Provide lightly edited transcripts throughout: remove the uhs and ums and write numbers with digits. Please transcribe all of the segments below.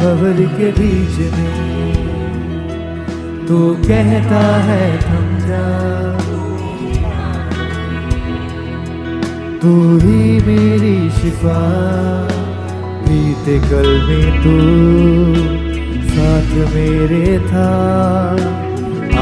भंवर के बीच में तू कहता है थम जा, तू ही मेरी शिफा। बीते कल में तू साथ मेरे था,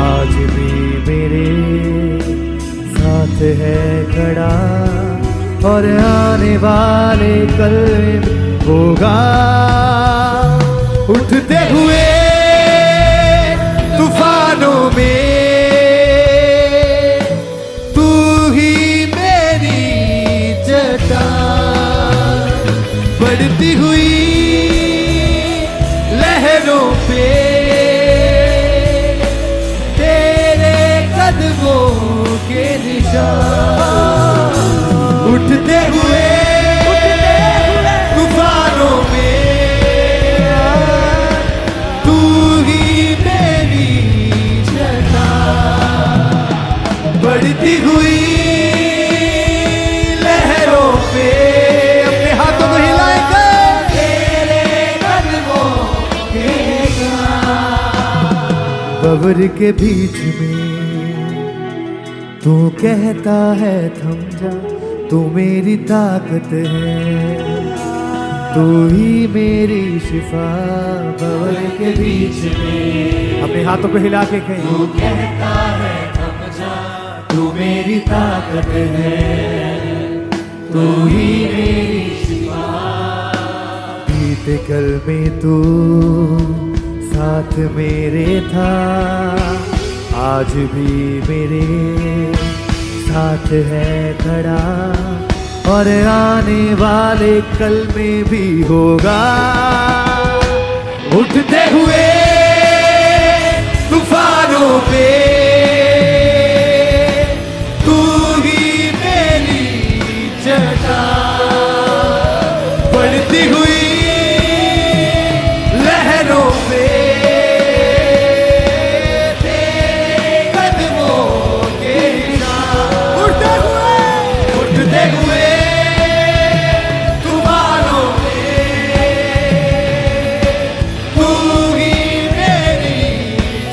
आज भी मेरे साथ है खड़ा, और आने वाले कल में होगा। उठते हुए तूफानों में तू ही मेरी चट्टान, बढ़ती हुई लहरों पे तेरे कदमों के निशान। उठते हुए तूफानों में तू ही मेरी चट्टान, बढ़ती हुई लहरों पे अपने हाथों को हिलाएगा तेरे कदमों के साथ। भंवर के बीच में तू कहता है थम जा, तू मेरी ताकत है, तू ही मेरी शिफा। भंवर के बीच में अपने हाथों को हिला के कहीं तू कहता है थम जा, तू मेरी ताकत है, तू ही मेरी शिफा। बीते कल में तू साथ मेरे था, आज भी मेरे साथ है खड़ा, और आने वाले कल में भी होगा। उठते हुए तूफानों पे तू ही मेरी चट्टान, बढ़ती हुई लहरों पे तेरे कदमों के निशान। उठते हुए तूफानों में तू ही मेरी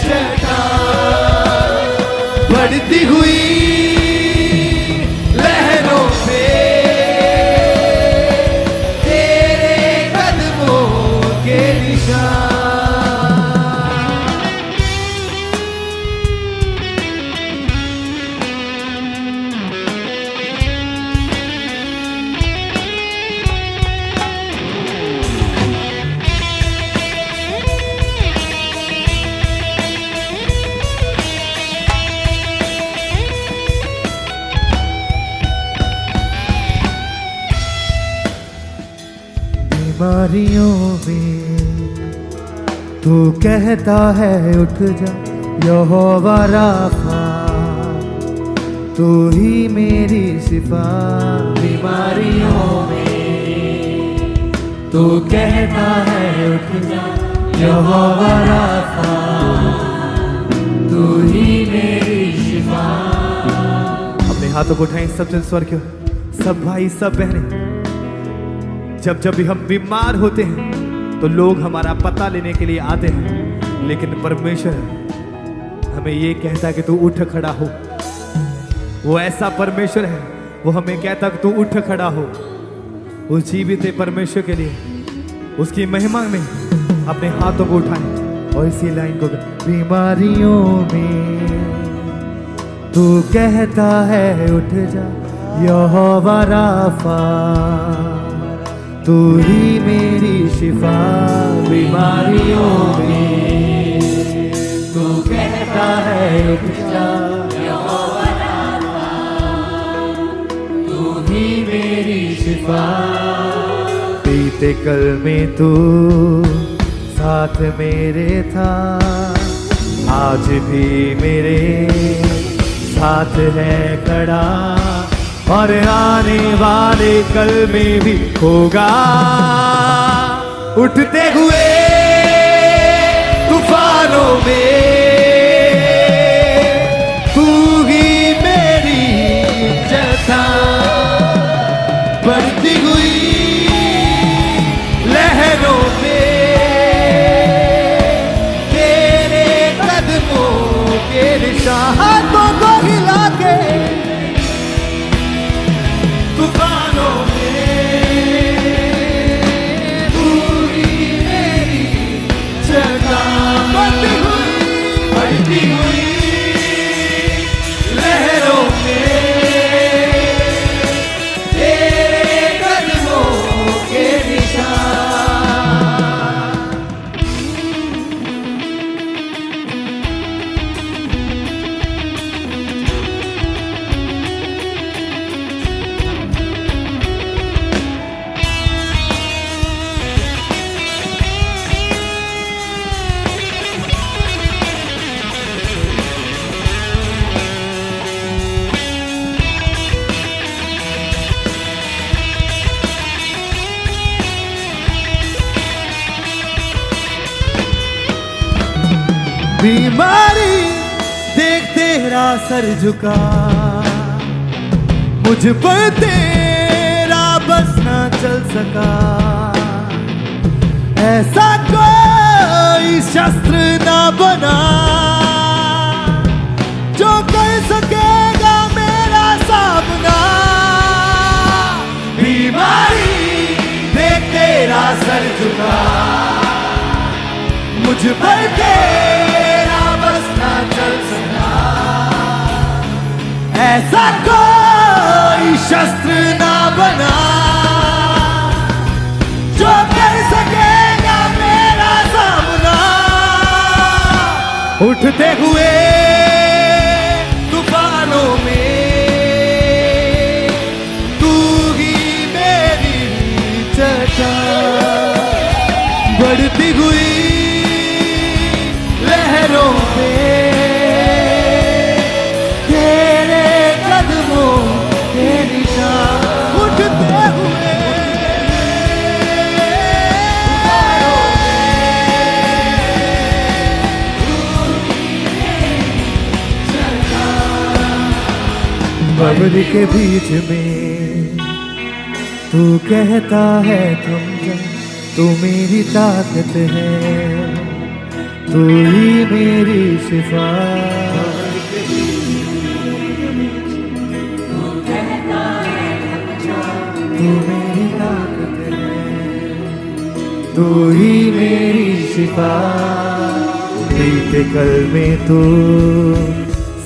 चट्टान, बढ़ती हुई लहरों पे तेरे कदमों के निशान। बीमारियों में तू कहता है उठ जा, यहोवा राफा, तू ही मेरी शिफा। बीमारियों में तू कहता है उठ जा, यहोवा राफा, तू ही मेरी शिफा। अपने हाथों को उठाएं सबसे स्वर क्यों, सब भाई सब बहनें। जब जब भी हम बीमार होते हैं तो लोग हमारा पता लेने के लिए आते हैं, लेकिन परमेश्वर हमें ये कहता है कि तू उठ खड़ा हो। वो ऐसा परमेश्वर है, वो हमें कहता है कि तू उठ खड़ा हो। उस जीवित परमेश्वर के लिए उसकी महिमा में अपने हाथों को उठाएं और इसी लाइन को, बीमारियों में तू कहता है उठ जा, यहोवा राफा, तू ही मेरी शिफा। बीमारियों में तू कहता है उठ जा, यहोवा राफा, तू ही मेरी शिफा। बीते कल में तू साथ मेरे था, आज भी मेरे साथ है खड़ा, और आने वाले कल में भी होगा। उठते हुए तूफानों में तू ही मेरी चट्टान, बढ़ती हुई लहरों में बीमारी देख तेरा सर झुका, मुझ पर तेरा बस ना चल सका। ऐसा कोई शस्त्र ना बना जो कर सकेगा मेरा सामना। बीमारी देख तेरा सर झुका, मुझ पर तेरा बस ना चल सका। ऐसा कोई शस्त्र ना बना जो कर सकेगा मेरा सामना। उठते हुए तूफानों में तू ही मेरी चट्टान, बढ़ती हुई लहरों पे तेरे कदमों के निशान। उठते हुए बबरी के बीच में तू कहता है थम जा, तू मेरी ताकत है, तू ही मेरी शिफा। तू मेरी ताकत है, तू ही मेरी शिफा। बीते कल में तू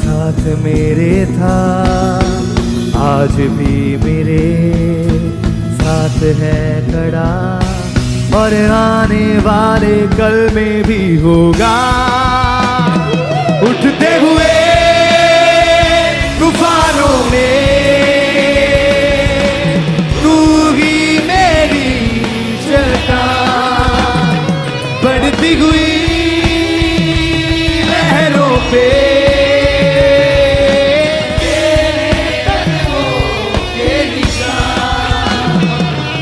साथ मेरे था, आज भी मेरे साथ है खड़ा, और आने वाले कल में भी होगा। उठते हुए तूफानों में तू ही मेरी चट्टान, बढ़ती हुई लहरों पे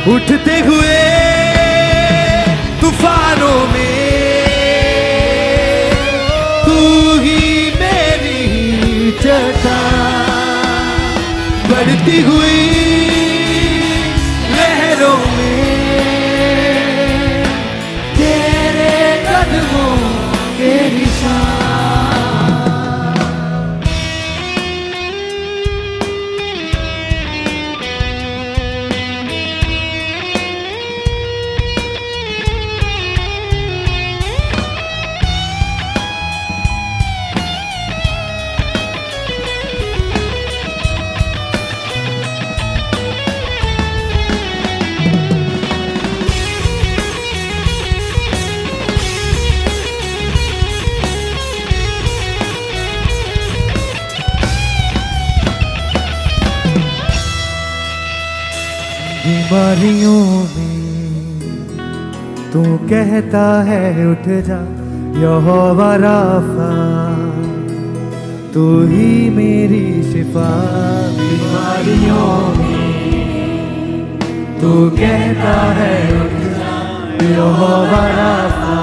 उठते हुए तूफानों में तू ही मेरी चट्टान, बढ़ती हुई लहरों में तेरे कदमों के निशान। बीमारियों में तू कहता है उठ जा, यहोवा राफा, तू ही मेरी शिफा। बीमारियों में तू कहता है उठ जा, यहोवा राफा,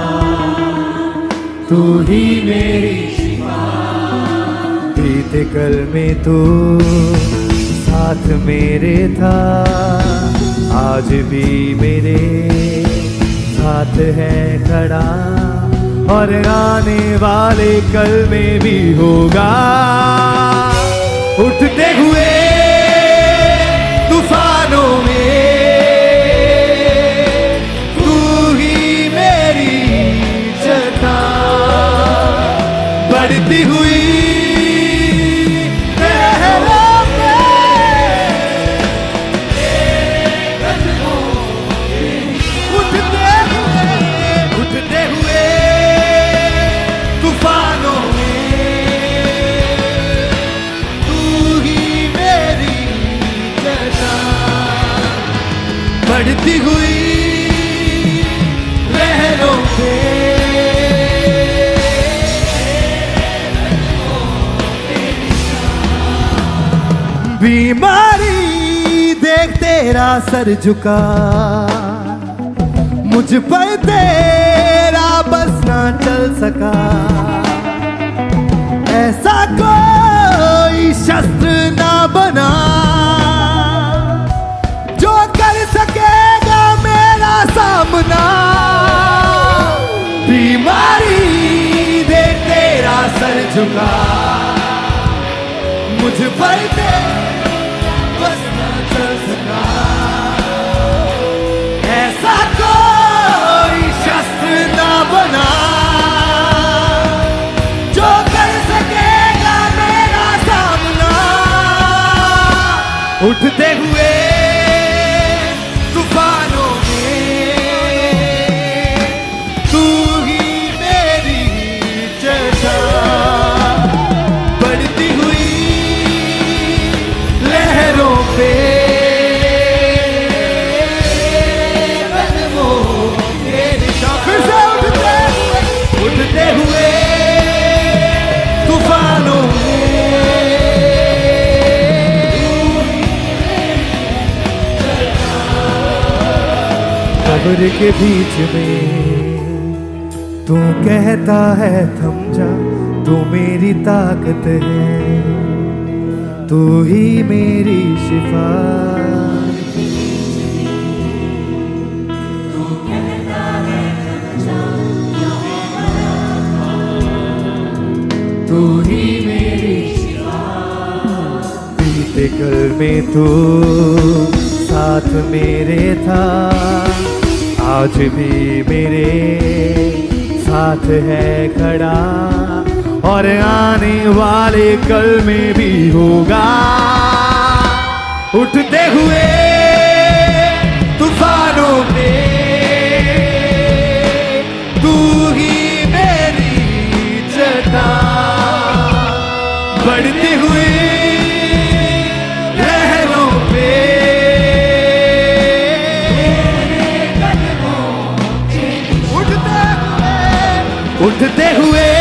तू ही मेरी शिफा। बीते कल में तू साथ मेरे था, आज भी मेरे साथ है खड़ा, और आने वाले कल में भी होगा। उठते हुए तूफानों में तू ही मेरी चट्टान, बढ़ती हुई बढ़ती हुई लहरों पे बीमारी देख तेरा सर झुका, मुझ पर तेरा बस ना चल सका। बीमारी दे तेरा सर झुका, मुझ पर बस न चल सका। ऐसा कोई शस्त्र ना बना जो कर सकेगा मेरा सामना। उठते हुए तूफानों में तू ही मेरी चट्टान, बढ़ती हुई लहरों पे कदमों के निशान। फिर से उठते हुए तूफानों कब्र के बीच में तू कहता है थम जा, तू मेरी ताकत है, तू ही मेरी शिफा। तू कहता है थम जा, तू ही मेरी शिफा। बीते कल में तू साथ मेरे था, आज भी मेरे साथ है खड़ा, और आने वाले कल में भी होगा। उठते हुए तूफानों में तू ही मेरी चट्टान, बढ़ती हुई लहरों पे उठते हुए